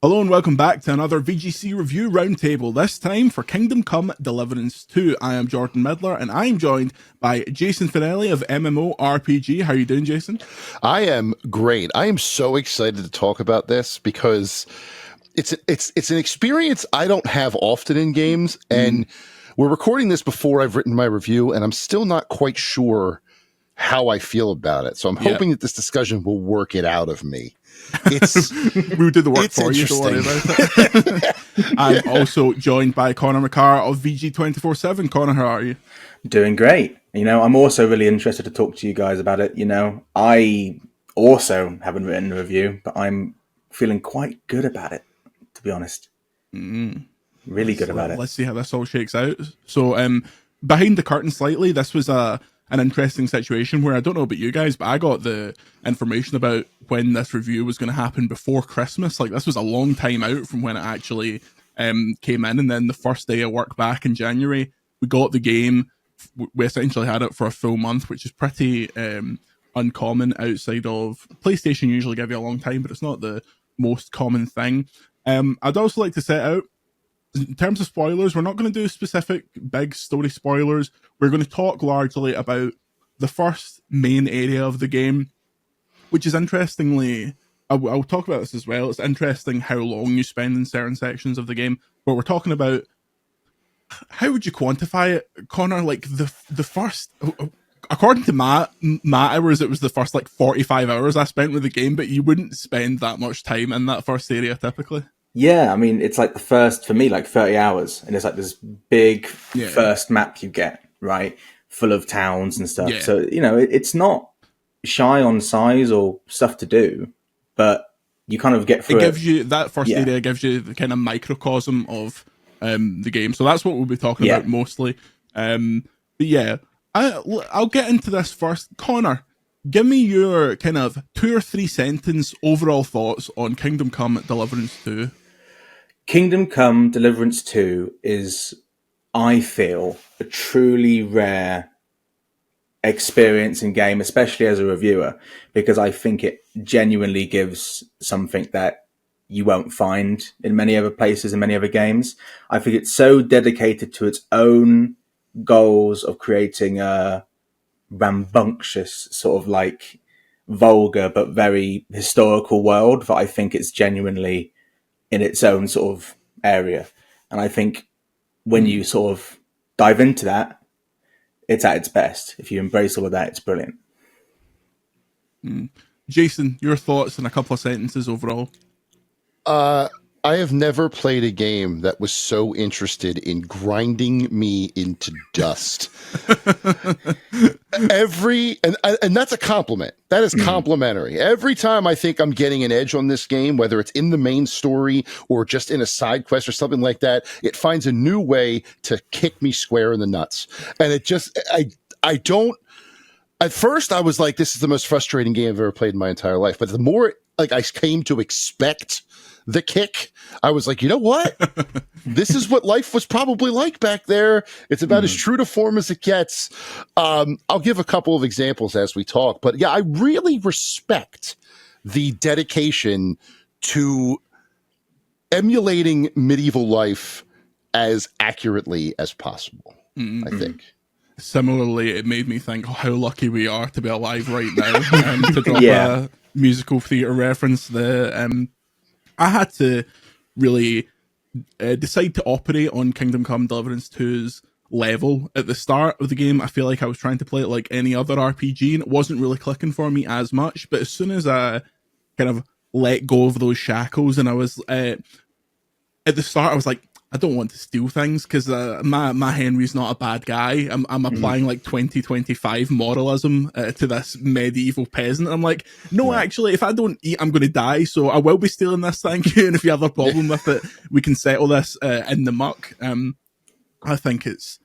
Hello and welcome back to another VGC Review Roundtable, this time for Kingdom Come Deliverance 2. I am Jordan Midler and I am joined by Jason Fanelli of MMORPG. How are you doing, Jason? I am great. I am so excited to talk about this because it's an experience I don't have often in games, and we're recording this before I've written my review, and I'm still not quite sure how I feel about it. So I'm hoping that this discussion will work it out of me. We'll do the work for you, don't worry about it. I'm also joined by Connor Makar of VG247. Connor, how are you? Doing great. I'm also really interested to talk to you guys about it. I also haven't written a review, but I'm feeling quite good about it, to be honest. Really good about it. Let's see how this all shakes out. So, behind the curtain slightly, this was an interesting situation where I don't know about you guys, but I got the information about when this review was going to happen before Christmas. Like, this was a long time out from when it actually came in, and then the first day of work back in January, we got the game. We essentially had it for a full month, which is pretty uncommon outside of PlayStation. Usually give you a long time, but it's not the most common thing. I'd also like to set out, in terms of spoilers, we're not going to do specific big story spoilers. We're going to talk largely about the first main area of the game, which is interestingly, I'll talk about this as well. It's interesting how long you spend in certain sections of the game, but we're talking about, how would you quantify it, Connor? Like the first, according to my hours, it was the first 45 hours I spent with the game, but you wouldn't spend that much time in that first area typically. Yeah, I mean, it's like the first, for me, 30 hours. And it's like this big first map you get, right? Full of towns and stuff. Yeah. So, it's not shy on size or stuff to do, but you kind of get through it. Gives you, that first area gives you the kind of microcosm of the game. So that's what we'll be talking about mostly. But yeah, I'll get into this first. Connor, give me your kind of 2 or 3 sentence overall thoughts on Kingdom Come Deliverance 2. Kingdom Come Deliverance 2 is, I feel, a truly rare experience in game, especially as a reviewer, because I think it genuinely gives something that you won't find in many other places, in many other games. I think it's so dedicated to its own goals of creating a rambunctious, sort of vulgar but very historical world that I think it's genuinely in its own sort of area. And I think when you sort of dive into that, it's at its best. If you embrace all of that, it's brilliant. Jason, your thoughts in a couple of sentences overall? I have never played a game that was so interested in grinding me into dust. And that's a compliment. That is complimentary. Every time I think I'm getting an edge on this game, whether it's in the main story or just in a side quest or something like that, it finds a new way to kick me square in the nuts. And it just, I don't, at first I was like, this is the most frustrating game I've ever played in my entire life. But the more I came to expect the kick, I was like, you know what? This is what life was probably like back there. It's about as true to form as it gets. I'll give a couple of examples as we talk, but yeah, I really respect the dedication to emulating medieval life as accurately as possible, I think. Similarly, it made me think how lucky we are to be alive right now. To drop a musical theatre reference, I had to really decide to operate on Kingdom Come Deliverance 2's level at the start of the game. I feel like I was trying to play it like any other RPG, and it wasn't really clicking for me as much. But as soon as I kind of let go of those shackles, and I was at the start, I was like, I don't want to steal things because my Henry's not a bad guy. I'm applying 2025 moralism to this medieval peasant. I'm like, no, actually, if I don't eat, I'm going to die. So I will be stealing this, thank you. And if you have a problem with it, we can settle this in the muck. I think it's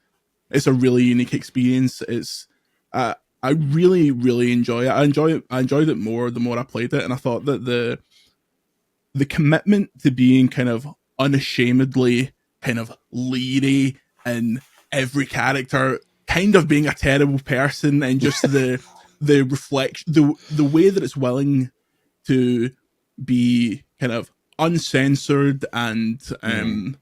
a really unique experience. It's I really, really enjoy it. I enjoyed it more the more I played it, and I thought that the commitment to being kind of unashamedly kind of leery and every character kind of being a terrible person, and just the reflection, the way that it's willing to be kind of uncensored and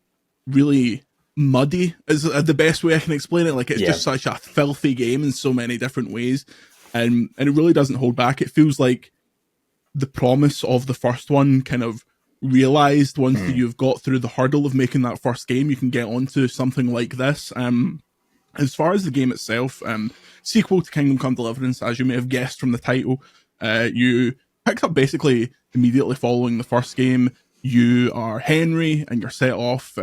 really muddy is the best way I can explain it. Like, it's just such a filthy game in so many different ways, and it really doesn't hold back. It feels like the promise of the first one kind of realized once you've got through the hurdle of making that first game, you can get onto something like this. As far as the game itself, sequel to Kingdom Come Deliverance, as you may have guessed from the title, you picked up basically immediately following the first game. You are Henry, and you're set off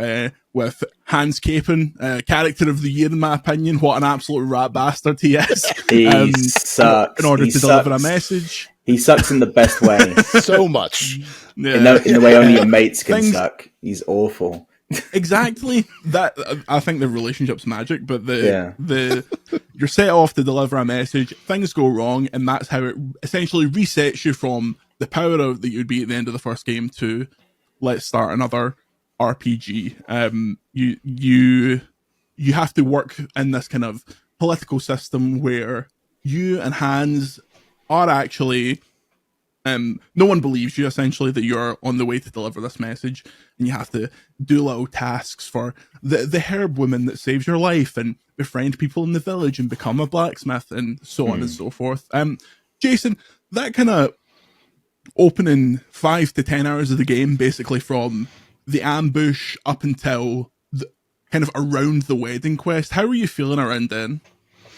with Hans Capen, character of the year in my opinion. What an absolute rat bastard he is! He sucks. In order to deliver a message, he sucks in the best way. So much. In the way only your mates can suck. He's awful. Exactly. That I think the relationship's magic, but you're set off to deliver a message. Things go wrong, and that's how it essentially resets you from the power that you'd be at the end of the first game to let's start another RPG. You have to work in this kind of political system where you and Hans are actually no one believes you, essentially, that you're on the way to deliver this message, and you have to do little tasks for the herb woman that saves your life, and befriend people in the village, and become a blacksmith, and so on and so forth. Jason, that kind of opening 5 to 10 hours of the game, basically from the ambush up until kind of around the wedding quest, how were you feeling around then?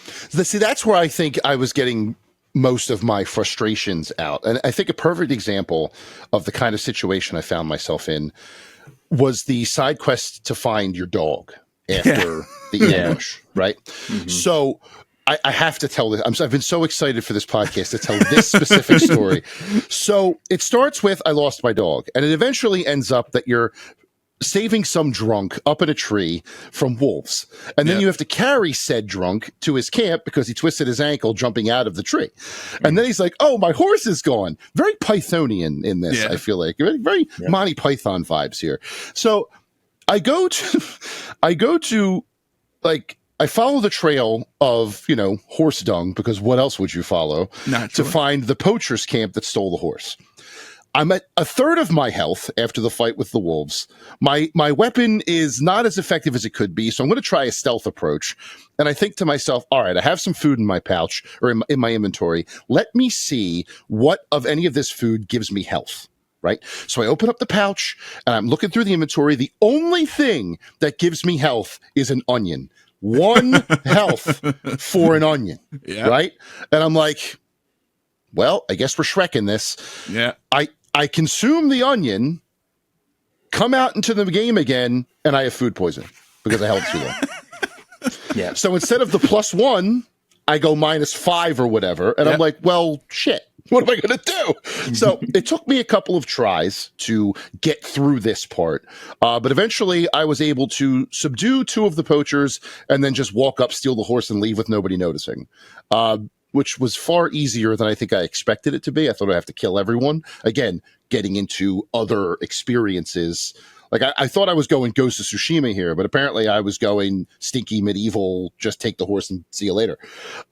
See, that's where I think I was getting most of my frustrations out. And I think a perfect example of the kind of situation I found myself in was the side quest to find your dog after the ambush, right? Mm-hmm. So I have to tell this. I've been so excited for this podcast to tell this specific story. So it starts with, I lost my dog, and it eventually ends up that you're saving some drunk up in a tree from wolves. And then you have to carry said drunk to his camp because he twisted his ankle jumping out of the tree. And then he's like, oh, my horse is gone. Very Pythonian in this, I feel like. Very Monty Python vibes here. So I go to like, I follow the trail of, horse dung, because what else would you follow? Naturally. To find the poacher's camp that stole the horse. I'm at a third of my health after the fight with the wolves. My weapon is not as effective as it could be, so I'm going to try a stealth approach. And I think to myself, all right, I have some food in my pouch, or in my inventory. Let me see what of any of this food gives me health, right? So I open up the pouch, and I'm looking through the inventory. The only thing that gives me health is an onion. 1 health for an onion, right? And I'm like, well, I guess we're Shreking this. Yeah. I consume the onion, come out into the game again, and I have food poisoning because I held it too long. So instead of the +1, I go -5 or whatever. And I'm like, well, shit, what am I going to do? So it took me a couple of tries to get through this part. But eventually I was able to subdue 2 of the poachers and then just walk up, steal the horse, and leave with nobody noticing. Which was far easier than I think I expected it to be. I thought I'd have to kill everyone. Again, getting into other experiences. Like, I thought I was going Ghost of Tsushima here, but apparently I was going stinky medieval, just take the horse and see you later.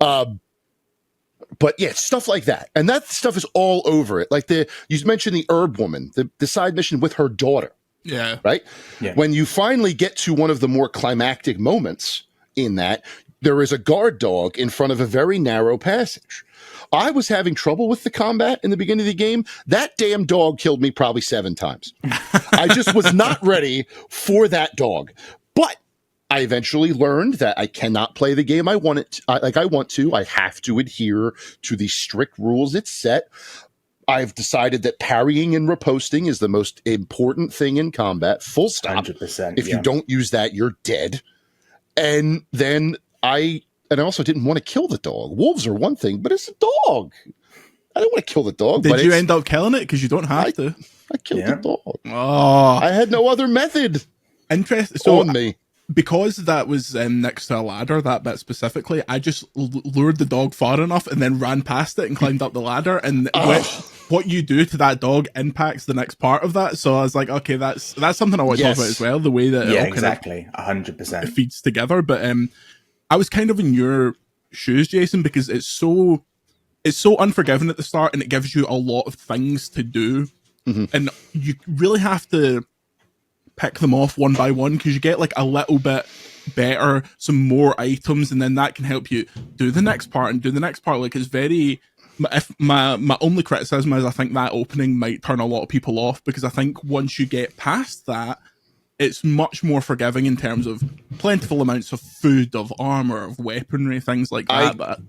But yeah, stuff like that. And that stuff is all over it. Like you mentioned the herb woman, the side mission with her daughter. Yeah. Right? Yeah. When you finally get to one of the more climactic moments in that, there is a guard dog in front of a very narrow passage. I was having trouble with the combat in the beginning of the game. That damn dog killed me probably 7 times. I just was not ready for that dog. But I eventually learned that I cannot play the game I want to. I have to adhere to the strict rules it's set. I've decided that parrying and riposting is the most important thing in combat. Full stop. 100%. If you don't use that, you're dead. And then I also didn't want to kill the dog. Wolves are one thing, but it's a dog. I don't want to kill the dog. Did you end up killing it? Because you don't have to. I killed the dog. Oh, I had no other method. Interesting. So on me. Because that was next to a ladder, that bit specifically, I just lured the dog far enough and then ran past it and climbed up the ladder. And what you do to that dog impacts the next part of that. So I was like, okay, that's something I want to talk about as well. The way that it all exactly, 100% feeds together. But I was kind of in your shoes, Jason, because it's so unforgiving at the start, and it gives you a lot of things to do and you really have to pick them off one by one because you get like a little bit better, some more items, and then that can help you do the next part and do the next part. Like, it's very, if my only criticism is I think that opening might turn a lot of people off, because I think once you get past that, it's much more forgiving in terms of plentiful amounts of food, of armor, of weaponry, things like that.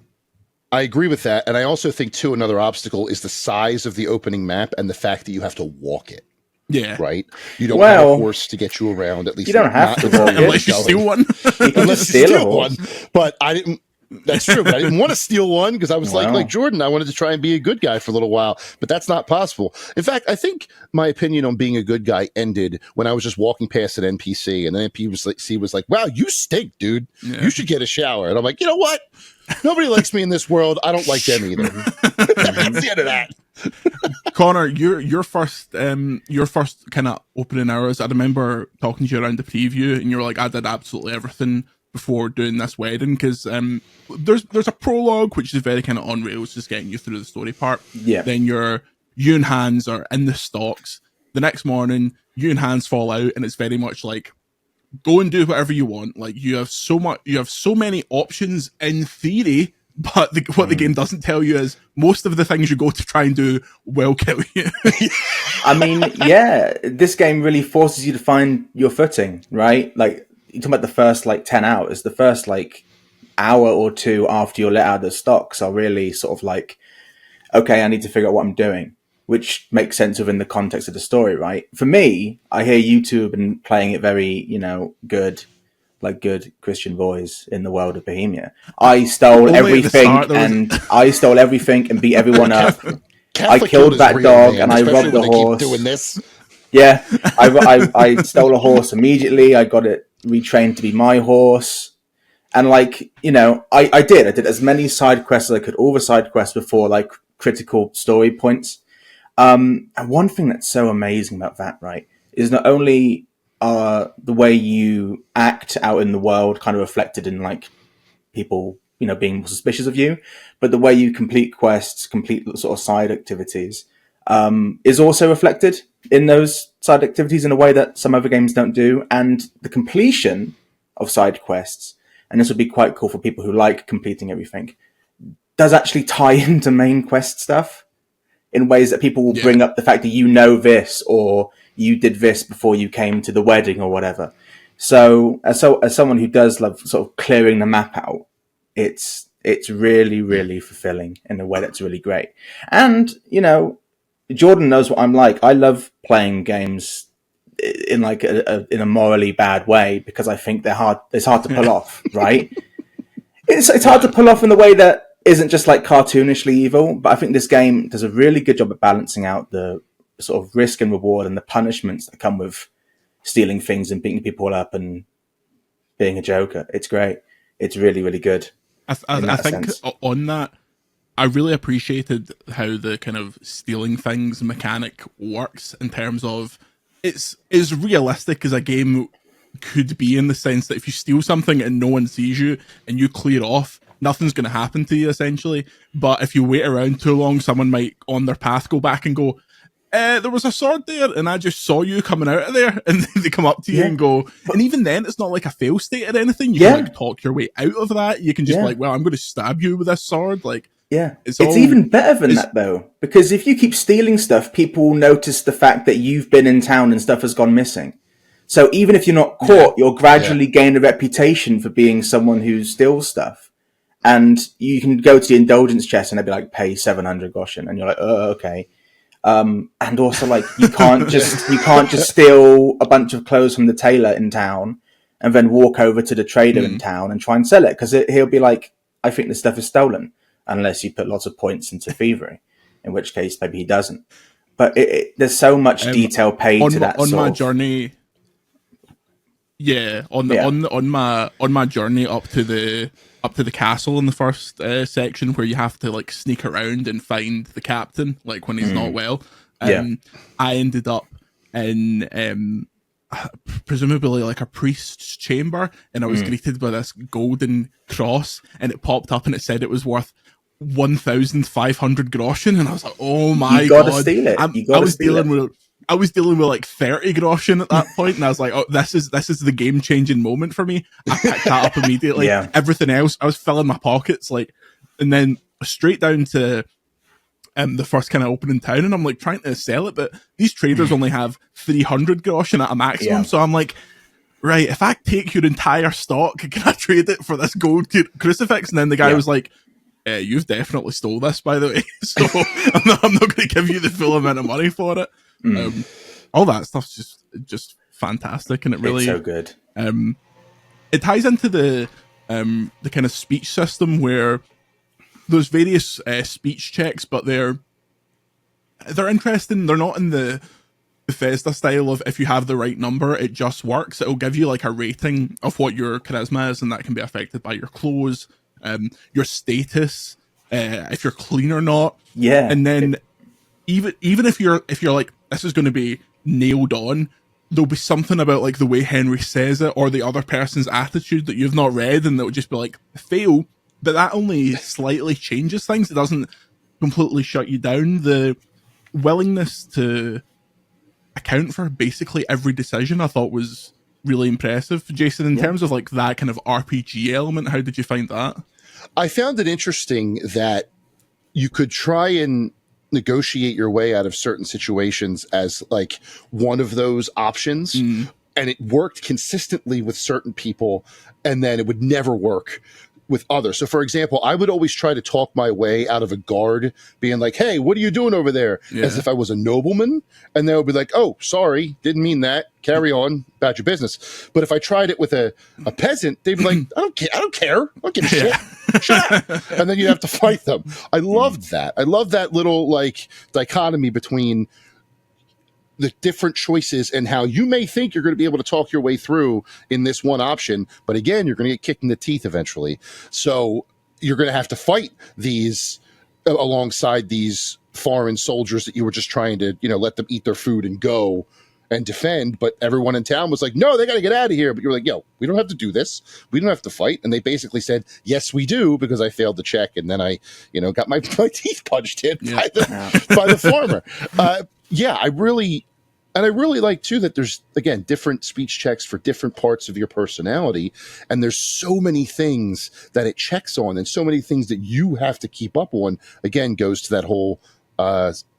I agree with that. And I also think, too, another obstacle is the size of the opening map and the fact that you have to walk it. Yeah. Right? You don't have a horse to get you around, at least. You don't have to walk unless you steal one. Unless you steal one. But I didn't. That's true, but I didn't want to steal one because I was like Jordan, I wanted to try and be a good guy for a little while, but that's not possible. In fact, I think my opinion on being a good guy ended when I was just walking past an NPC, and the NPC was like, wow, you stink, dude. Yeah. You should get a shower. And I'm like, you know what? Nobody likes me in this world. I don't like them either. That's the end of that. Connor, your first kind of opening hours, I remember talking to you around the preview, and you were like, I did absolutely everything before doing this wedding, because there's a prologue which is very kind of on rails, just getting you through the story part. Yeah. Then you and Hans are in the stocks. The next morning, you and Hans fall out, and it's very much like, go and do whatever you want. Like, you have so many options in theory, but what the game doesn't tell you is most of the things you go to try and do will kill you. I mean, yeah, this game really forces you to find your footing, right? Like, you're talking about the first 10 hours, the first hour or two after you're let out of the stocks are really sort of like, okay, I need to figure out what I'm doing, which makes sense within the context of the story, right? For me, I hear you two have been playing it very, good Christian boys in the world of Bohemia. I stole everything and beat everyone up. I killed that dog and I robbed the horse. Doing this. Yeah, I stole a horse immediately. I got it retrained to be my horse. And I did as many side quests as I could, all the side quests before critical story points. And one thing that's so amazing about that, right, is not only the way you act out in the world kind of reflected in people, being more suspicious of you, but the way you complete quests, complete sort of side activities, is also reflected in those side activities in a way that some other games don't do. And the completion of side quests, and this would be quite cool for people who like completing everything, does actually tie into main quest stuff in ways that people will bring up the fact that this, or you did this before you came to the wedding or whatever. So as someone who does love sort of clearing the map out, it's really, really fulfilling in a way that's really great. And, Jordan knows what I'm like. I love playing games in in a morally bad way because I think they're hard. It's hard to pull off, right? It's hard to pull off in the way that isn't just cartoonishly evil. But I think this game does a really good job at balancing out the sort of risk and reward and the punishments that come with stealing things and beating people up and being a joker. It's great. It's really, really good. I think on that, I really appreciated how the kind of stealing things mechanic works in terms of it's as realistic as a game could be, in the sense that if you steal something and no one sees you and you clear off, nothing's going to happen to you essentially. But if you wait around too long, someone might on their path go back and go, there was a sword there and I just saw you coming out of there, and then they come up to you and go, and even then it's not like a fail state or anything. You can talk your way out of that. You can just I'm going to stab you with this sword. It's even better than that though, because if you keep stealing stuff, people will notice the fact that you've been in town and stuff has gone missing. So even if you're not caught, you'll gradually gain a reputation for being someone who steals stuff. And you can go to the indulgence chest and they'll be like, pay 700 Goshen. And you're like, oh, okay. And also you can't just steal a bunch of clothes from the tailor in town and then walk over to the trader in town and try and sell it. Because he'll be like, I think this stuff is stolen. Unless you put lots of points into thievery, in which case maybe he doesn't. But there's so much detail paid to that. On my journey, on my journey up to the castle in the first section, where you have to sneak around and find the captain, when he's not well. I ended up in presumably a priest's chamber, and I was greeted by this golden cross, and it popped up and it said it was worth 1,500 groschen, and I was like, oh my You gotta god, steal it. I was dealing with like 30 groschen at that point, and I was like, oh, this is the game changing moment for me. I picked that up immediately. Yeah. Everything else, I was filling my pockets, like, and then straight down to the first kind of opening town, and I'm like trying to sell it, but these traders only have 300 groschen at a maximum. Yeah. So I'm like, right, if I take your entire stock, can I trade it for this gold crucifix? And then the guy was like, you've definitely stole this, by the way. So I'm not going to give you the full amount of money for it. All that stuff's just fantastic, and it really, it's so good. It ties into the kind of speech system where there's various speech checks, but they're interesting. They're not in the Bethesda style of if you have the right number, it just works. It'll give you like a rating of what your charisma is, and that can be affected by your clothes, your status, if you're clean or not. Yeah. And then even if you're like, this is going to be nailed on, there'll be something about like the way Henry says it or the other person's attitude that you've not read, and they'll just be like, fail. But that only slightly changes things. It doesn't completely shut you down. The willingness to account for basically every decision I thought was really impressive. Jason, in terms of like that kind of RPG element, how did you find that? I found it interesting that you could try and negotiate your way out of certain situations as like one of those options. And it worked consistently with certain people, and then it would never work with others. So for example, I would always try to talk my way out of a guard being like, hey, what are you doing over there? As if I was a nobleman. And they would be like, oh, sorry, didn't mean that. Carry on about your business. But if I tried it with a peasant, they'd be like, I don't care. I don't give a shit. Shut up. And then you have to fight them. I loved that. I love that little like dichotomy between the different choices and how you may think you're going to be able to talk your way through in this one option, but again, you're going to get kicked in the teeth eventually. So you're going to have to fight these alongside these foreign soldiers that you were just trying to, let them eat their food and go and defend. But everyone in town was like, no, they got to get out of here. But you're like, yo, we don't have to do this. We don't have to fight. And they basically said, yes, we do, because I failed the check. And then I, got my teeth punched in by the farmer. I really like too that there's, again, different speech checks for different parts of your personality. And there's so many things that it checks on and so many things that you have to keep up on. Again, goes to that whole,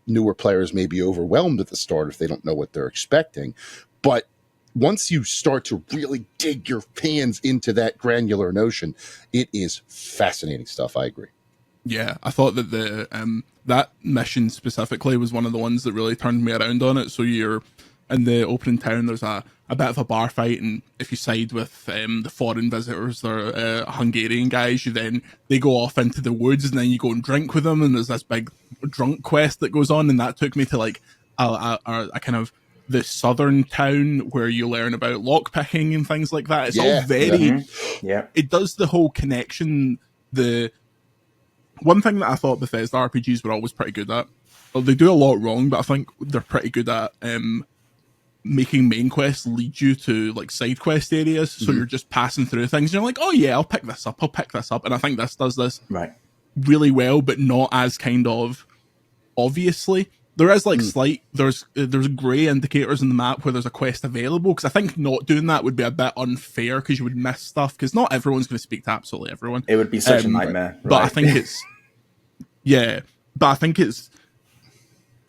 newer players may be overwhelmed at the start if they don't know what they're expecting. But once you start to really dig your hands into that granular notion, it is fascinating stuff. I agree. Yeah, I thought that the that mission specifically was one of the ones that really turned me around on it. So you're in the opening town, there's a bit of a bar fight, and if you side with the foreign visitors, they're Hungarian guys, they go off into the woods, and then you go and drink with them, and there's this big drunk quest that goes on, and that took me to like a kind of the southern town where you learn about lockpicking and things like that. It's all very it does the whole connection. The one thing that I thought Bethesda RPGs were always pretty good at, well, they do a lot wrong, but I think they're pretty good at making main quests lead you to like side quest areas. So you're just passing through things and you're like, oh yeah, I'll pick this up. And I think this does this really well, but not as kind of obviously. There is like there's grey indicators in the map where there's a quest available, because I think not doing that would be a bit unfair, because you would miss stuff, because not everyone's going to speak to absolutely everyone. It would be such a nightmare. But I think it's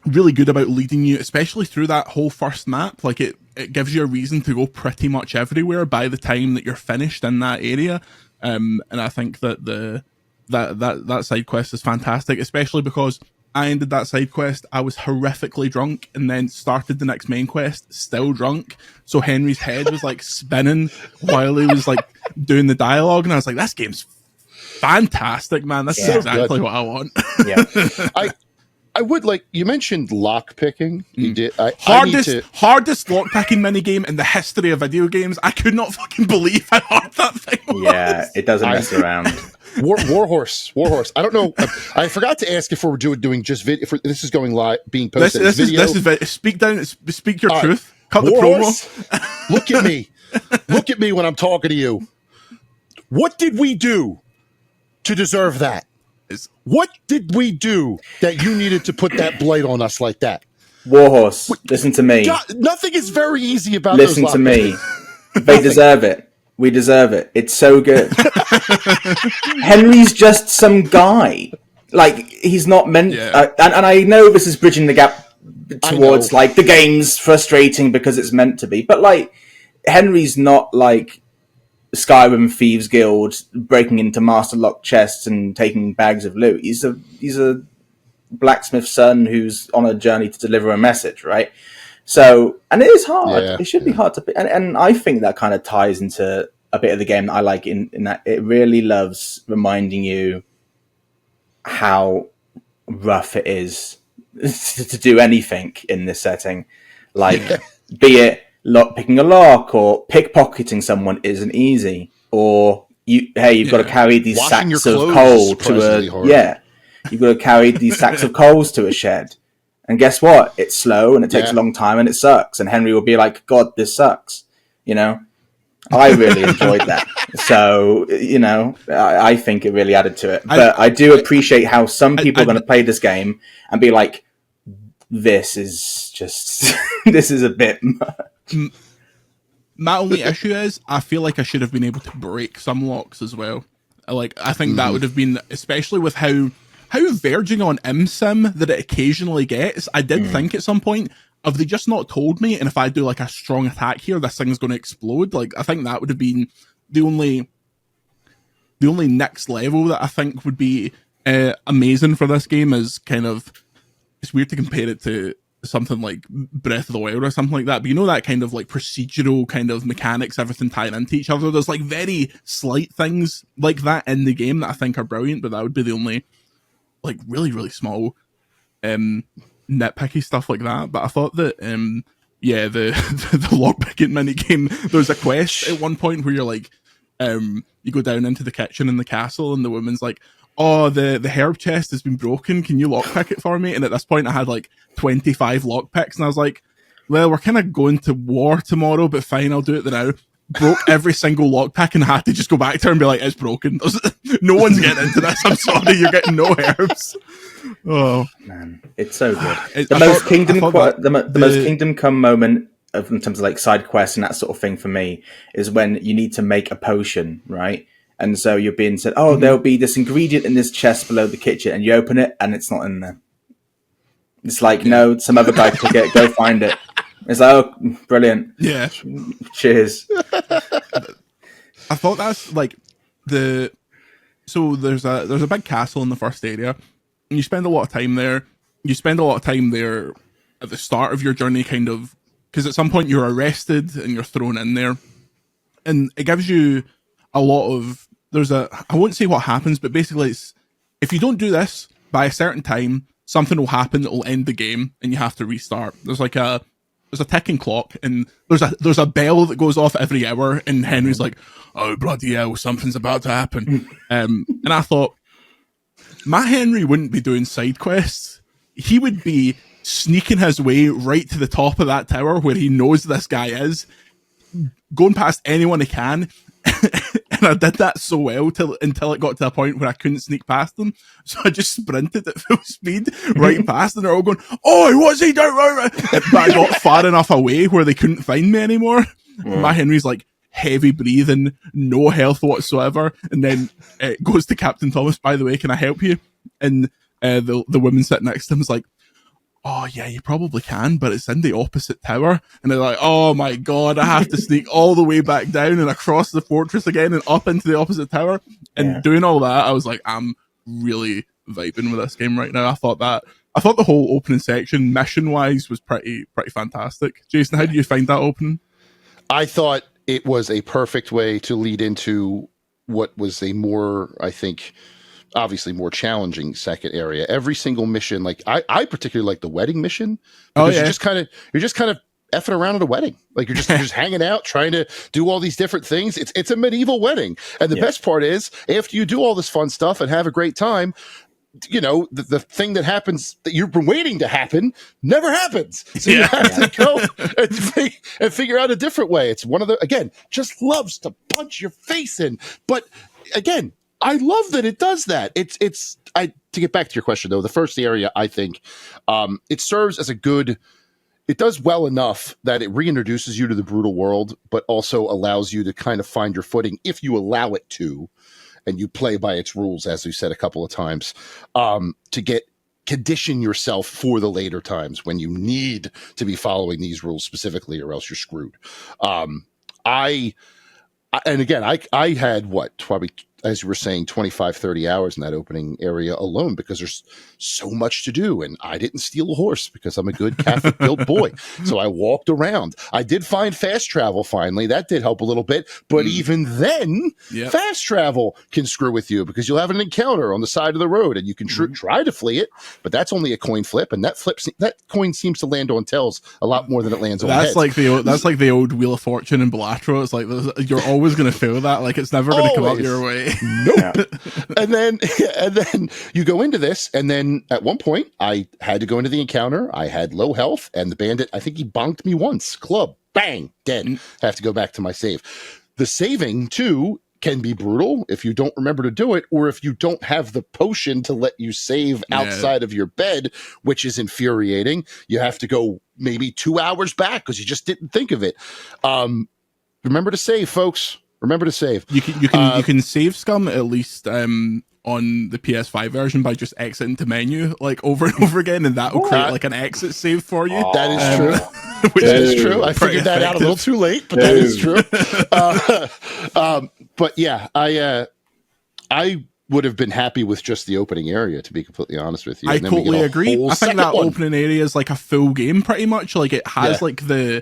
really good about leading you, especially through that whole first map. Like it gives you a reason to go pretty much everywhere by the time that you're finished in that area. And I think that that side quest is fantastic, especially because I ended that side quest, I was horrifically drunk, and then started the next main quest still drunk. So Henry's head was like spinning while he was like doing the dialogue, and I was like, this game's fantastic, man. This is exactly what I want. I would like, you mentioned lock picking. You did. Hardest lock picking minigame in the history of video games. I could not fucking believe how hard that thing was. Yeah, it doesn't mess around. Warhorse. I don't know. I forgot to ask if we're doing just video. If this is going live, being posted. This is speak down. Speak your truth. Cut Warhorse, the promo. Look at me. Look at me when I'm talking to you. What did we do to deserve that? What did we do that you needed to put that blight on us like that? Warhorse, listen to me. God, nothing is very easy about listen those to me. They deserve it. We deserve it. It's so good. Henry's just some guy. Like, he's not meant... and I know this is bridging the gap towards, like, the game's frustrating because it's meant to be. But, like, Henry's not, like, Skyrim Thieves Guild breaking into Master Lock chests and taking bags of loot. He's a blacksmith's son who's on a journey to deliver a message, right? So, and it is hard. It should be hard to pick. And I think that kind of ties into a bit of the game that I like in that it really loves reminding you how rough it is to do anything in this setting. Like, be it picking a lock or pickpocketing someone isn't easy. Or, you've got to carry these sacks of coal to you've got to carry these sacks of coals to a shed. And guess what? It's slow and it takes a long time and it sucks. And Henry will be like, God, this sucks. You know? I really enjoyed that. So, you know, I think it really added to it. But I do appreciate how some people are going to play this game and be like, this is just, this is a bit much. My only issue is I feel like I should have been able to break some locks as well. Like, I think that would have been, especially with how verging on ImSim that it occasionally gets. I did think at some point, have they just not told me? And if I do like a strong attack here, this thing's going to explode. Like, I think that would have been the only next level that I think would be amazing for this game. Is kind of, it's weird to compare it to something like Breath of the Wild or something like that, but you know, that kind of like procedural kind of mechanics, everything tying into each other. There's like very slight things like that in the game that I think are brilliant, but that would be the only like really, really small nitpicky stuff like that. But I thought that the lockpicking minigame, there was a quest at one point where you're like, you go down into the kitchen in the castle and the woman's like, oh, the herb chest has been broken, can you lockpick it for me? And at this point I had like 25 lockpicks and I was like, well, we're kind of going to war tomorrow, but fine, I'll do it now. Broke every single lockpick and I had to just go back to her and be like, it's broken. No one's getting into this. I'm sorry, you're getting no herbs. Oh man, it's so good. The most Kingdom Come moment in terms of like side quests and that sort of thing for me is when you need to make a potion, right? And so you're being said, oh, there'll be this ingredient in this chest below the kitchen, and you open it and it's not in there. It's like, no, some other guy took it. Go find it. It's like, oh, brilliant. Yeah. Cheers. I thought that's like so there's a big castle in the first area, and you spend a lot of time there. You spend a lot of time there at the start of your journey, kind of, because at some point you're arrested and you're thrown in there, and it gives you a lot of, I won't say what happens, but basically it's, if you don't do this by a certain time, something will happen that will end the game and you have to restart. There's a ticking clock and there's a bell that goes off every hour, and Henry's like, oh bloody hell, something's about to happen. And I thought, my Henry wouldn't be doing side quests. He would be sneaking his way right to the top of that tower where he knows this guy is, going past anyone he can. And I did that so well until it got to a point where I couldn't sneak past them. So I just sprinted at full speed right past, and they're all going, oh, what's he doing? But I got far enough away where they couldn't find me anymore. My Henry's like heavy breathing, no health whatsoever. And then it goes to Captain Thomas, by the way, can I help you? And the woman sitting next to him is like, oh yeah, you probably can, but it's in the opposite tower. And they're like, oh my god, I have to sneak all the way back down and across the fortress again and up into the opposite tower. And doing all that, I was like, I'm really vibing with this game right now. I thought the whole opening section, mission wise, was pretty fantastic. Jason, how did you find that opening? I thought it was a perfect way to lead into what was a more, I think, obviously more challenging second area. Every single mission, like I particularly like the wedding mission, because you're just kind of effing around at a wedding. Like you're just hanging out, trying to do all these different things. It's a medieval wedding. And the best part is, after you do all this fun stuff and have a great time, you know, the thing that happens that you've been waiting to happen never happens. So you have to go and figure out a different way. It's one of the, again, just loves to punch your face in. But again, I love that it does that. To get back to your question though, the first area, I think, it serves as it does well enough that it reintroduces you to the brutal world, but also allows you to kind of find your footing if you allow it to, and you play by its rules, as we said a couple of times, to condition yourself for the later times when you need to be following these rules specifically, or else you're screwed. And again, I had probably, as you were saying, 25, 30 hours in that opening area alone, because there's so much to do. And I didn't steal a horse because I'm a good Catholic built boy. So I walked around. I did find fast travel finally. That did help a little bit. But even then, fast travel can screw with you, because you'll have an encounter on the side of the road and you can try to flee it, but that's only a coin flip. And that coin seems to land on tails a lot more than it lands on heads. That's like the old Wheel of Fortune in Bellatrix. It's like, you're always going to feel that. Like, it's never going to come up your way. Nope. And then you go into this, and then at one point I had to go into the encounter. I had low health, and the bandit, I think he bonked me once. Club, bang, dead. Have to go back to my save. The saving too can be brutal if you don't remember to do it, or if you don't have the potion to let you save outside of your bed, which is infuriating. You have to go maybe 2 hours back because you just didn't think of it. Remember to save, folks. Remember to save. You can save scum at least on the PS5 version by just exiting the menu like over and over again, and that will create like an exit save for you. That is true. Which is true. I figured that out a little too late, but that is true. But yeah, I would have been happy with just the opening area, to be completely honest with you. I totally agree. I think that opening area is like a full game, pretty much. Like it has the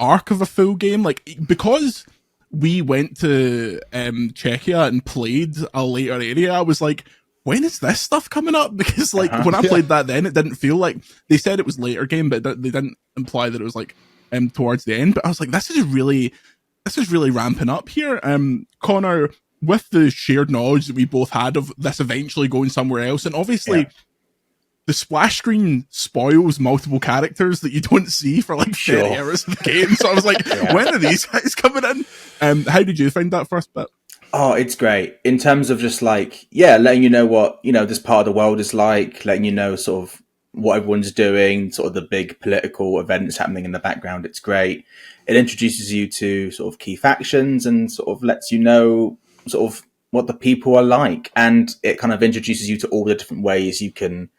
arc of a full game, like because we went to Czechia and played a later area, I was like, when is this stuff coming up? Because like when I played that then, it didn't feel like, they said it was later game, but they didn't imply that it was like towards the end. But I was like, this is really ramping up here. Connor, with the shared knowledge that we both had of this eventually going somewhere else, and obviously the splash screen spoils multiple characters that you don't see for like 30 hours of the game. So I was like, when are these guys coming in? How did you find that first bit? Oh, it's great. In terms of just like, letting you know what, this part of the world is like, letting you know sort of what everyone's doing, sort of the big political events happening in the background. It's great. It introduces you to sort of key factions and sort of lets you know sort of what the people are like. And it kind of introduces you to all the different ways you can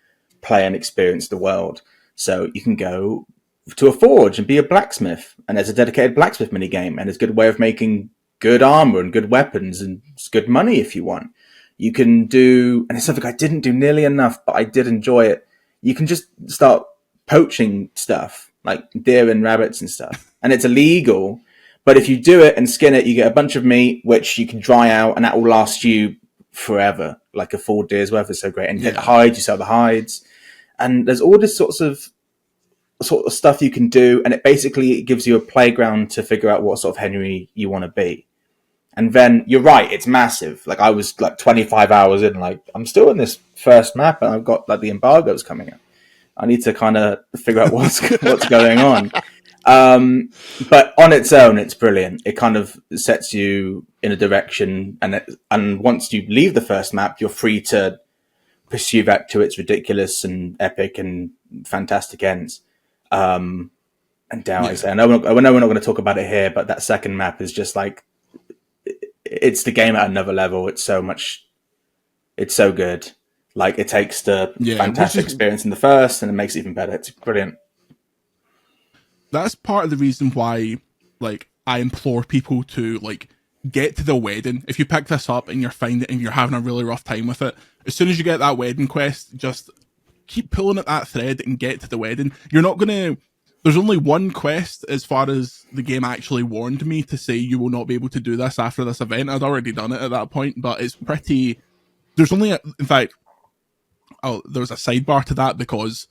play and experience the world. So you can go to a forge and be a blacksmith, and there's a dedicated blacksmith mini game, and it's a good way of making good armor and good weapons and it's good money if you want. You can do, and it's something I didn't do nearly enough, but I did enjoy it. You can just start poaching stuff like deer and rabbits and stuff, and it's illegal. But if you do it and skin it, you get a bunch of meat, which you can dry out, and that will last you forever, like a full day's worth. Is so great. And you get the hides, you sell the hides, and there's all this sort of stuff you can do, and it basically gives you a playground to figure out what sort of Henry you want to be. And then you're right, it's massive. Like I was like 25 hours in, like I'm still in this first map, and I've got like the embargoes coming up. I need to kind of figure out what's going on. But on its own, it's brilliant. It kind of sets you in a direction, and once you leave the first map, you're free to pursue that to its ridiculous and epic and fantastic ends. And dare I say, I know we're not going to talk about it here, but that second map is just like, it's the game at another level. It's so good. Like it takes the fantastic experience in the first and it makes it even better. It's brilliant. That's part of the reason why, like, I implore people to like get to the wedding. If you pick this up and you're finding it and you're having a really rough time with it, as soon as you get that wedding quest, just keep pulling at that thread and get to the wedding. You're not gonna. There's only one quest, as far as the game actually warned me, to say you will not be able to do this after this event. I'd already done it at that point, but it's pretty. There's only, in fact, there's a sidebar to that, because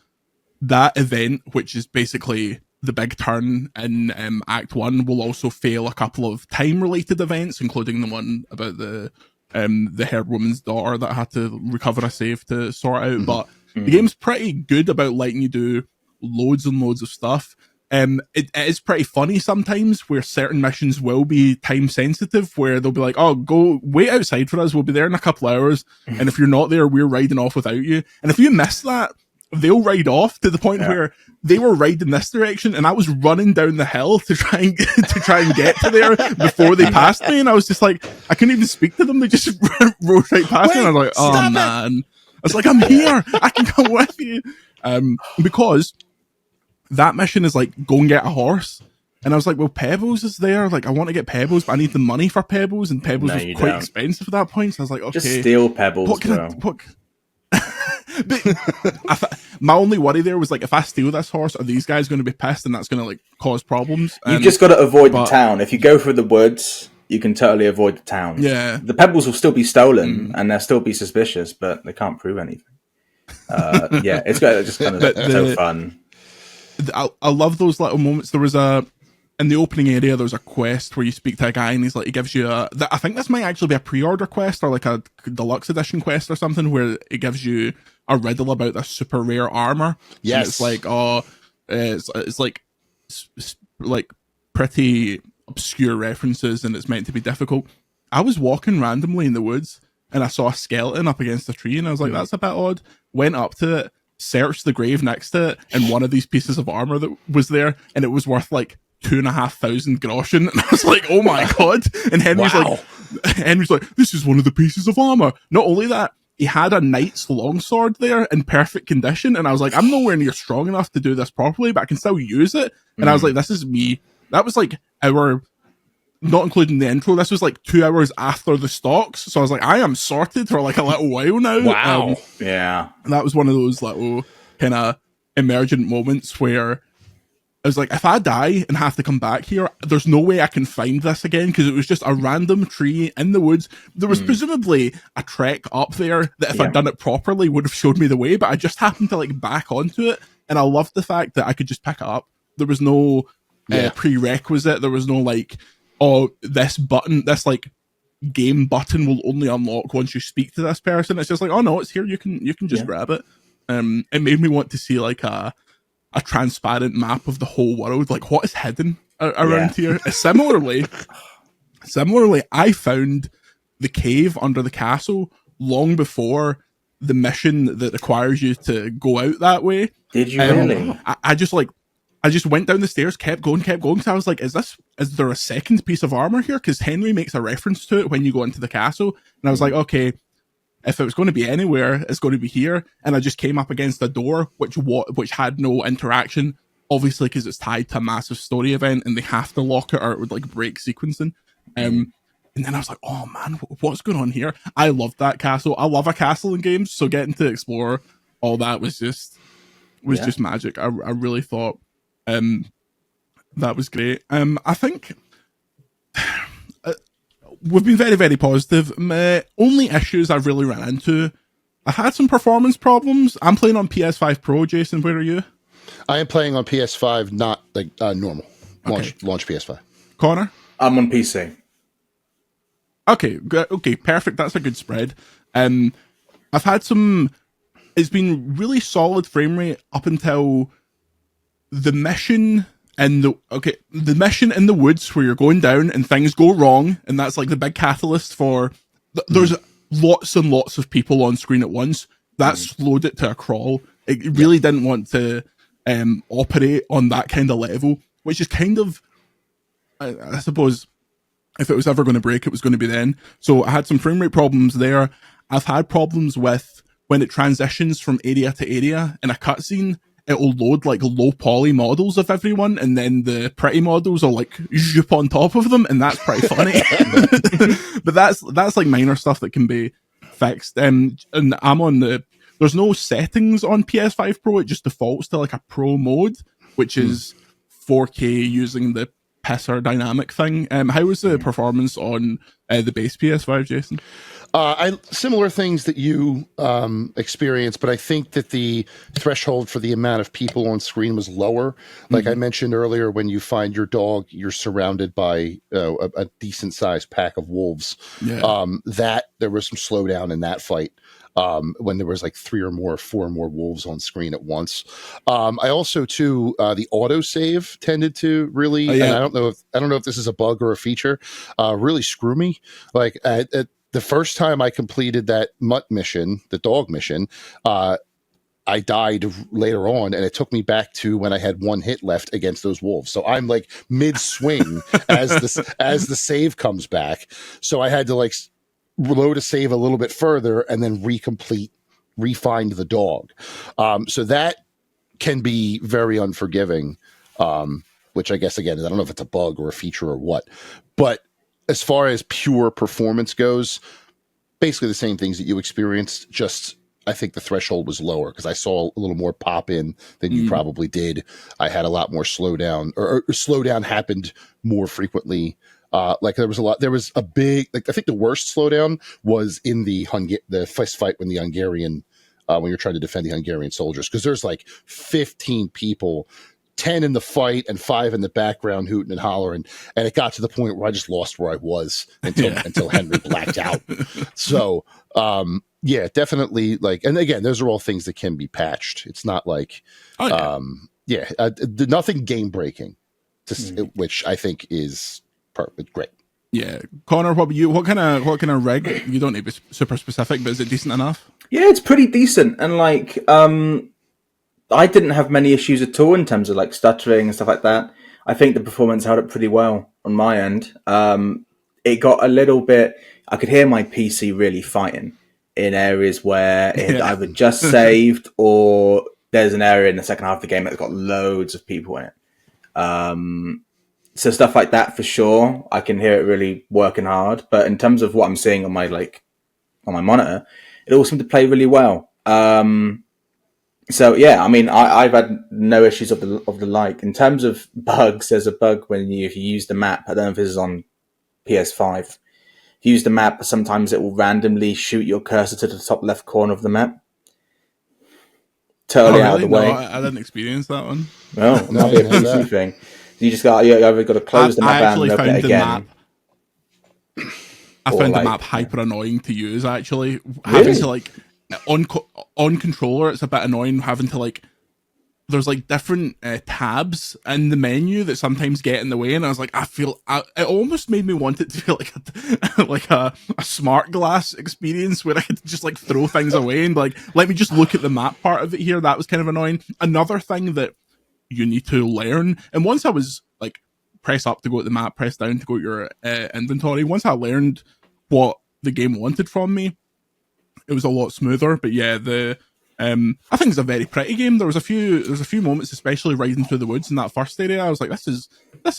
that event, which is basically the big turn in Act 1, will also fail a couple of time-related events, including the one about the haired woman's daughter that had to recover a save to sort out. But the game's pretty good about letting you do loads and loads of stuff. it is pretty funny sometimes where certain missions will be time sensitive, where they'll be like, oh, go wait outside for us, we'll be there in a couple hours, and if you're not there, we're riding off without you. And if you miss that, they'll ride off to the point where they were riding this direction and I was running down the hill to try and get to there before they passed me, and I was just like, I couldn't even speak to them, they just rode right past me, and I was like, oh man. I was like, I'm here, I can come with you. Because that mission is like, go and get a horse. And I was like, well, Pebbles is there. Like, I want to get Pebbles, but I need the money for Pebbles, and Pebbles was quite expensive at that point. So I was like, okay. Just steal Pebbles, my only worry there was like, if I steal this horse, are these guys going to be pissed, and that's going to like cause problems? You've just got to avoid the town. If you go through the woods, you can totally avoid the town. Yeah. The Pebbles will still be stolen, and they'll still be suspicious, but they can't prove anything. It's just kind of so fun. I love those little moments. There was in the opening area, there's a quest where you speak to a guy, and he gives you I think this might actually be a pre-order quest or like a deluxe edition quest or something, where it gives you a riddle about this super rare armor. Yes. And it's like, it's like pretty obscure references, and it's meant to be difficult. I was walking randomly in the woods, and I saw a skeleton up against a tree, and I was like, that's a bit odd. Went up to it, searched the grave next to it, and one of these pieces of armor that was there, and it was worth like 2,500 groschen. And I was like, oh my god. And Henry's like, this is one of the pieces of armor. Not only that, he had a knight's longsword there in perfect condition, and I was like, I'm nowhere near strong enough to do this properly, but I can still use it. And I was like, this is me. That was like not including the intro, this was like 2 hours after the stocks. So I was like, I am sorted for like a little while now. Wow. And that was one of those little kind of emergent moments where I was like, if I die and have to come back here, there's no way I can find this again, because it was just a random tree in the woods. There was presumably a trek up there that if I'd done it properly would have showed me the way, but I just happened to like back onto it. And I loved the fact that I could just pick it up. There was no prerequisite. There was no like, oh, this like game button will only unlock once you speak to this person. It's just like, oh no, it's here. You can just grab it. It made me want to see like a transparent map of the whole world. Like, what is hidden around here? Similarly, I found the cave under the castle long before the mission that requires you to go out that way. Did you really? I just went down the stairs, kept going. So I was like, is there a second piece of armor here? Because Henry makes a reference to it when you go into the castle. And I was like, okay, if it was going to be anywhere, it's going to be here. And I just came up against a door, which had no interaction, obviously because it's tied to a massive story event and they have to lock it or it would like break sequencing. And then I was like, oh man, what's going on here? I loved that castle. I love a castle in games. So getting to explore all that was just magic. I really thought that was great. I think we've been very, very positive. My only issues I've really ran into, I've had some performance problems. I'm playing on PS5 Pro. Jason, where are you? I am playing on PS5, not like normal. Launch PS5. Connor? I'm on PC. Okay, perfect. That's a good spread. I've had it's been really solid frame rate up until the mission in the woods where you're going down and things go wrong, and that's like the big catalyst for there's lots and lots of people on screen at once. That slowed it to a crawl. It really didn't want to operate on that kind of level, which is kind of, I suppose, if it was ever going to break, it was going to be then. So I had some frame rate problems there. I've had problems with when it transitions from area to area in a cutscene. It'll load like low poly models of everyone, and then the pretty models will like zoop on top of them, and that's pretty funny. But that's like minor stuff that can be fixed. And I'm on there's no settings on PS5 Pro. It just defaults to like a pro mode, which is 4K using the pisser dynamic thing. How was the performance on the base PS5, Jason? Similar things that you experienced, but I think that the threshold for the amount of people on screen was lower. Like I mentioned earlier, when you find your dog, you're surrounded by a decent sized pack of wolves. That there was some slowdown in that fight. when there was like 4 or more wolves on screen at once. I also too the autosave tended to really, and I don't know if this is a bug or a feature, really screw me. Like at the first time I completed that mutt mission, the dog mission, I died later on, and it took me back to when I had 1 hit left against those wolves. So I'm like mid swing as the save comes back. So I had to like reload a save a little bit further and then refind the dog. So that can be very unforgiving. Which I guess again, I don't know if it's a bug or a feature or what, but as far as pure performance goes, basically the same things that you experienced, just I think the threshold was lower because I saw a little more pop in than you probably did. I had a lot more slowdown, or slowdown happened more frequently. Like there was a big, like I think the worst slowdown was in the fist fight when the Hungarian, when you're trying to defend the Hungarian soldiers, because there's like 15 people, 10 in the fight and 5 in the background hooting and hollering. And it got to the point where I just lost where I was until Henry blacked out. So, yeah, definitely. Like, and again, those are all things that can be patched. It's not like, nothing game breaking, which I think is great. Yeah, Connor, what about you? What kind of rig? You don't need to be super specific, but is it decent enough? Yeah, it's pretty decent, and like, I didn't have many issues at all in terms of like stuttering and stuff like that. I think the performance held up pretty well on my end. It got a little bit. I could hear my PC really fighting in areas where it had either just saved or there's an area in the second half of the game that's got loads of people in it. So stuff like that for sure. I can hear it really working hard. But in terms of what I'm seeing on my monitor, it all seemed to play really well. So yeah, I mean, I've had no issues of the like. In terms of bugs, there's a bug if you use the map. I don't know if this is on PS5. If you use the map, sometimes it will randomly shoot your cursor to the top left corner of the map. Totally out of the way. No, I didn't experience that one. No, it might be a PC thing. You either got to close the map and open it again. I found the map hyper annoying to use. Actually, having to like on controller, it's a bit annoying having to like. There's like different tabs in the menu that sometimes get in the way, and I was like, it almost made me want it to be like a smart glass experience where I could just like throw things away and like let me just look at the map part of it here. That was kind of annoying. Another thing that you need to learn, and once I was like press up to go to the map, press down to go to your inventory. Once I learned what the game wanted from me, it was a lot smoother. But yeah, I think it's a very pretty game. There's a few moments, especially riding through the woods in that first area. I was like, this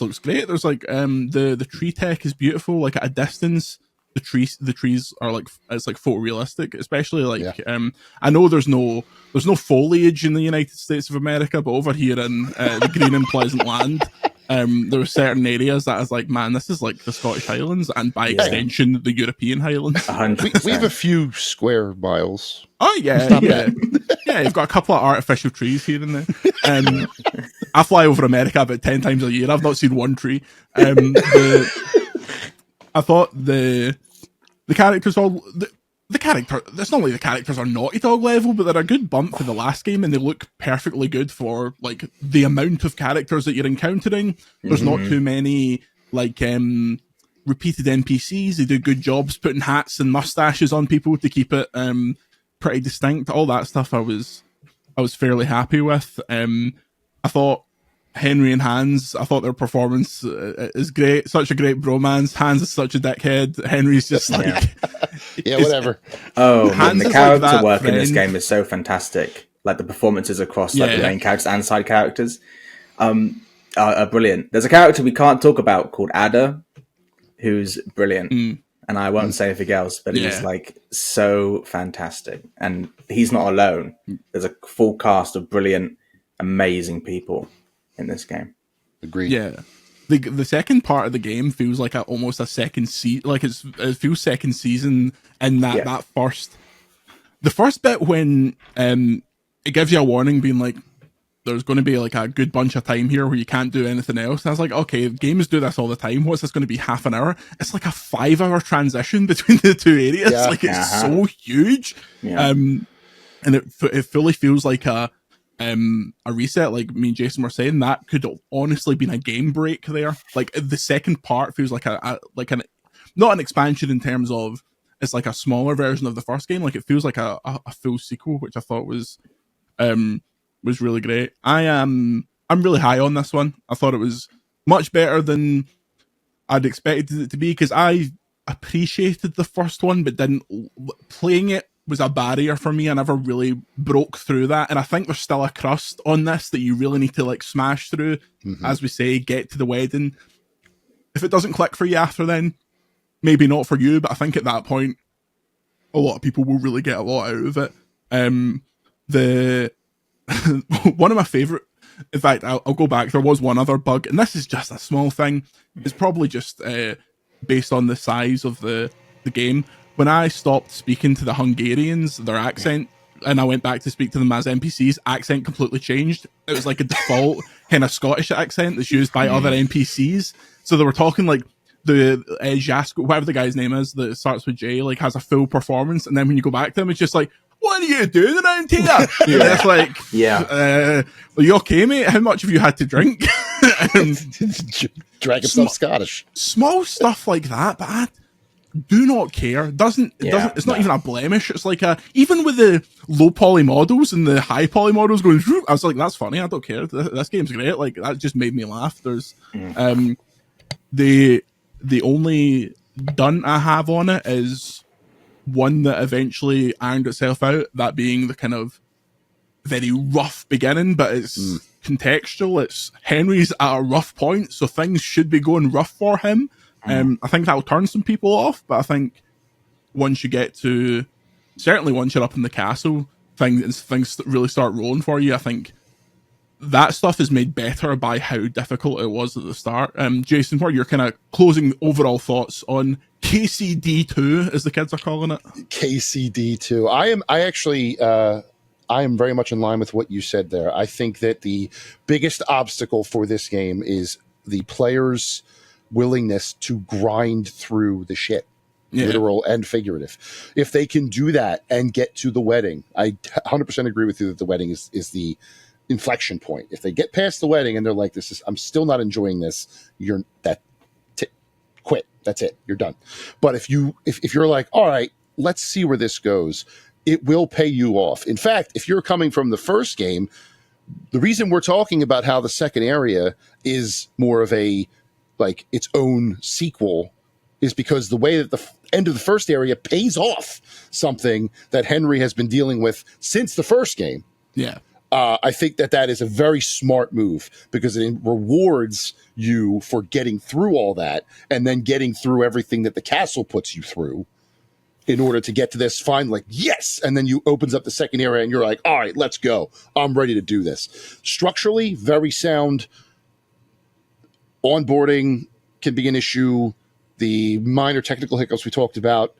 looks great. There's like the tree tech is beautiful. Like at a distance, the trees are like, it's like photorealistic, especially like I know there's no foliage in the United States of America, but over here in the green and pleasant land, there are certain areas that I was like, man, this is like the Scottish Highlands, and by extension, the European Highlands. We have a few square miles. Oh yeah. You've got a couple of artificial trees here and there. I fly over America about 10 times a year. I've not seen one tree. I thought the characters all the character. It's not like the characters are Naughty Dog level, but they're a good bump for the last game, and they look perfectly good for like the amount of characters that you're encountering. There's not too many like repeated NPCs. They do good jobs putting hats and mustaches on people to keep it pretty distinct. All that stuff I was fairly happy with. I thought Henry and Hans, I thought their performance is great. Such a great bromance. Hans is such a dickhead. Henry's just like... whatever. Oh, man, the character work in this game is so fantastic. Like the performances across like the main characters and side characters are brilliant. There's a character we can't talk about called Ada, who's brilliant. And I won't say anything else, but he's like so fantastic. And he's not alone. There's a full cast of brilliant, amazing people in this game. Agreed. Yeah. The second part of the game feels like almost a second season. Like it feels second season in that the first bit when it gives you a warning being like, there's going to be like a good bunch of time here where you can't do anything else. And I was like, okay, games do this all the time. What's this going to be, half an hour? It's like a 5-hour transition between the two areas. Yeah. Like, it's so huge. Yeah. And it fully feels like a reset. Like me and Jason were saying, that could have honestly been a game break there. Like, the second part feels like not an expansion in terms of it's like a smaller version of the first game. Like, it feels like a full sequel, which I thought was really great. I'm really high on this one. I thought it was much better than I'd expected it to be, because I appreciated the first one, but didn't. Playing it was a barrier for me. I never really broke through that, and I think there's still a crust on this that you really need to like smash through. As we say, get to the wedding. If it doesn't click for you after then, maybe not for you, but I think at that point, a lot of people will really get a lot out of it. The one of my favorite, in fact, I'll go back. There was one other bug, and this is just a small thing. It's probably just based on the size of the game. When I stopped speaking to the Hungarians, their accent, and I went back to speak to them as NPCs, accent completely changed. It was like a default kind of Scottish accent that's used by other NPCs. So they were talking like the Jasko, whatever the guy's name is, that starts with J, like has a full performance, and then when you go back to him, it's just like, what are you doing around here? And it's like, are you okay, mate? How much have you had to drink? Dragging some Scottish. Small stuff like that, but I do not care. It's not even a blemish. It's like even with the low poly models and the high poly models going, I was like, that's funny. I don't care. This game's great. Like, that just made me laugh. There's the only dun I have on it is one that eventually ironed itself out, that being the kind of very rough beginning, but it's contextual. It's Henry's at a rough point, so things should be going rough for him. I think that'll turn some people off, but I think once you're up in the castle, things really start rolling for you. I think that stuff is made better by how difficult it was at the start. Jason, what are your kind of closing overall thoughts on KCD2, as the kids are calling it? KCD2. I am very much in line with what you said there. I think that the biggest obstacle for this game is the player's willingness to grind through the shit. Literal and figurative. If they can do that and get to the wedding, I 100% agree with you that the wedding is the inflection point. If they get past the wedding and they're like, I'm still not enjoying this, quit. That's it. You're done. But if you're like, all right, let's see where this goes, it will pay you off. In fact, if you're coming from the first game, the reason we're talking about how the second area is more of a like its own sequel is because the way that the end of the first area pays off something that Henry has been dealing with since the first game. Yeah. I think that is a very smart move because it rewards you for getting through all that and then getting through everything that the castle puts you through in order to get to this fine, like, yes. And then you opens up the second area and you're like, all right, let's go. I'm ready to do this. Structurally, very sound. Onboarding can be an issue. The minor technical hiccups we talked about,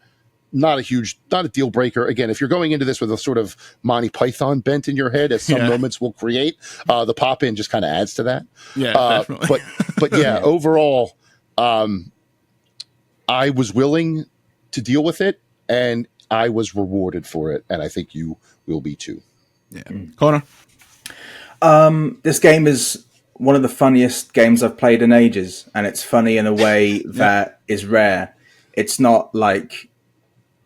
not a deal breaker. Again, if you're going into this with a sort of Monty Python bent in your head, as some moments will create, the pop in just kind of adds to that. Yeah, definitely. But yeah, overall, I was willing to deal with it, and I was rewarded for it, and I think you will be too. Yeah, Connor. This game is one of the funniest games I've played in ages, and it's funny in a way that is rare. It's not like,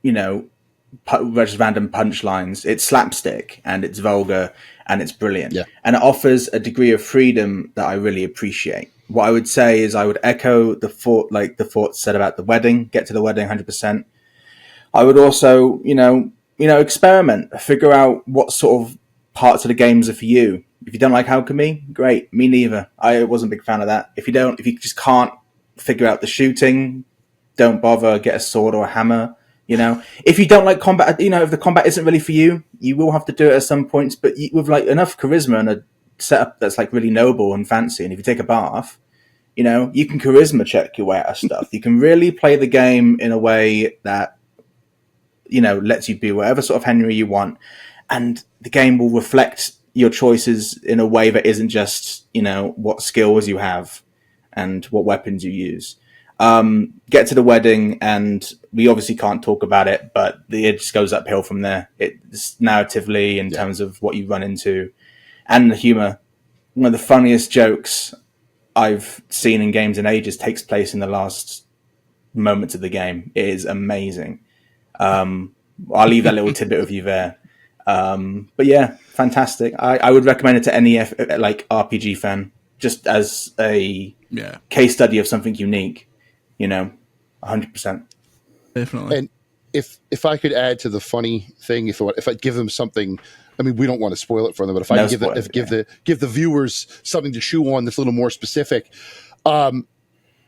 just random punchlines. It's slapstick and it's vulgar and it's brilliant. Yeah. And it offers a degree of freedom that I really appreciate. What I would say is I would echo the thoughts said about the wedding, get to the wedding 100%. I would also, experiment, figure out what sort of parts of the games are for you. If you don't like alchemy, great. Me neither. I wasn't a big fan of that. If you just can't figure out the shooting, don't bother, get a sword or a hammer. If you don't like combat, if the combat isn't really for you, you will have to do it at some points. But with like enough charisma and a setup that's like really noble and fancy, and if you take a bath, you can charisma check your way out of stuff. You can really play the game in a way that, lets you be whatever sort of Henry you want, and the game will reflect your choices in a way that isn't just, what skills you have and what weapons you use. Get to the wedding, and we obviously can't talk about it, but it just goes uphill from there. It's narratively in terms of what you run into and the humor. One of the funniest jokes I've seen in games in ages takes place in the last moments of the game. It is amazing. I'll leave that little tidbit with you there. But yeah, fantastic. I would recommend it to any RPG fan, just as a case study of something unique. 100%. Definitely. And if I could add to the funny thing, if I give them something, I mean, we don't want to spoil it for them, but if I give the viewers something to chew on that's a little more specific,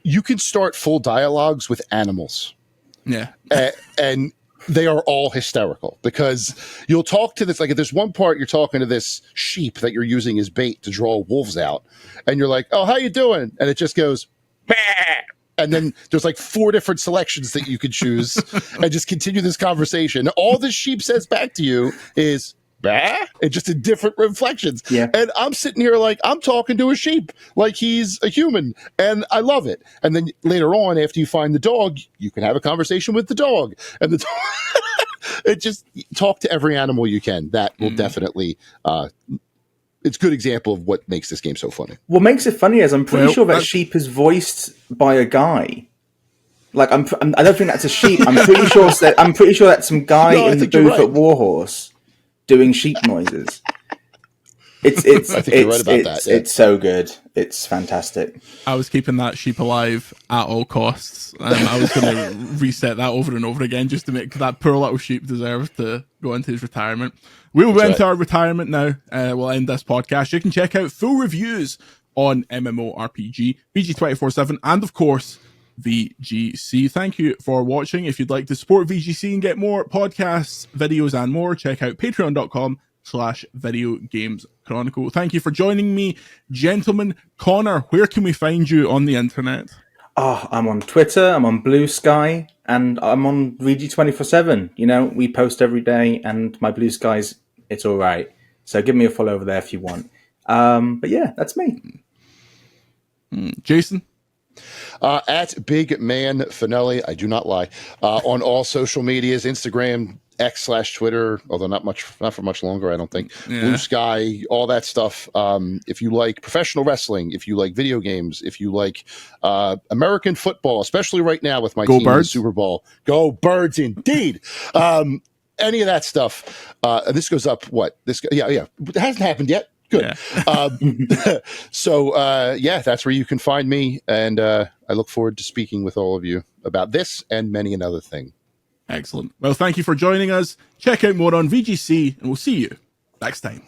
you can start full dialogues with animals. Yeah. And they are all hysterical because you'll talk to this, like there's one part you're talking to this sheep that you're using as bait to draw wolves out. And you're like, oh, how you doing? And it just goes, bah! And then there's like 4 different selections that you could choose and just continue this conversation. All the sheep says back to you is, bah, and just in different reflections. Yeah. And I'm sitting here like I'm talking to a sheep, like he's a human, and I love it. And then later on, after you find the dog, you can have a conversation with the dog, and the dog it just talk to every animal you can. That will definitely it's a good example of what makes this game so funny. What makes it funny is I'm pretty sure that sheep is voiced by a guy. Like I don't think that's a sheep. I'm pretty sure that's some guy in the booth at Warhorse doing sheep noises. I think you're right about that. Yeah. It's so good. It's fantastic. I was keeping that sheep alive at all costs. I was going to reset that over and over again just to make that poor little sheep deserve to go into his retirement. We'll go into our retirement now. We'll end this podcast. You can check out full reviews on MMORPG, VG247, and of course, VGC. Thank you for watching. If you'd like to support VGC and get more podcasts, videos, and more, check out patreon.com/Video Games Chronicle. Thank you for joining me, gentlemen. Connor, where can we find you on the internet? I'm on Twitter, I'm on Blue Sky, and I'm on VG247. We post every day, and my Blue Sky's, it's all right. So give me a follow over there if you want. But yeah, that's me. Jason? At Big Man Fanelli, I do not lie, on all social medias, Instagram, X/Twitter, although not for much longer, I don't think. Yeah. Blue Sky, all that stuff. If you like professional wrestling, if you like video games, if you like American football, especially right now with my team in the Super Bowl, go Birds indeed. Any of that stuff. This goes up. Yeah. It hasn't happened yet. Good. Yeah. So that's where you can find me, and I look forward to speaking with all of you about this and many another thing. Excellent. Well, thank you for joining us. Check out more on VGC, and we'll see you next time.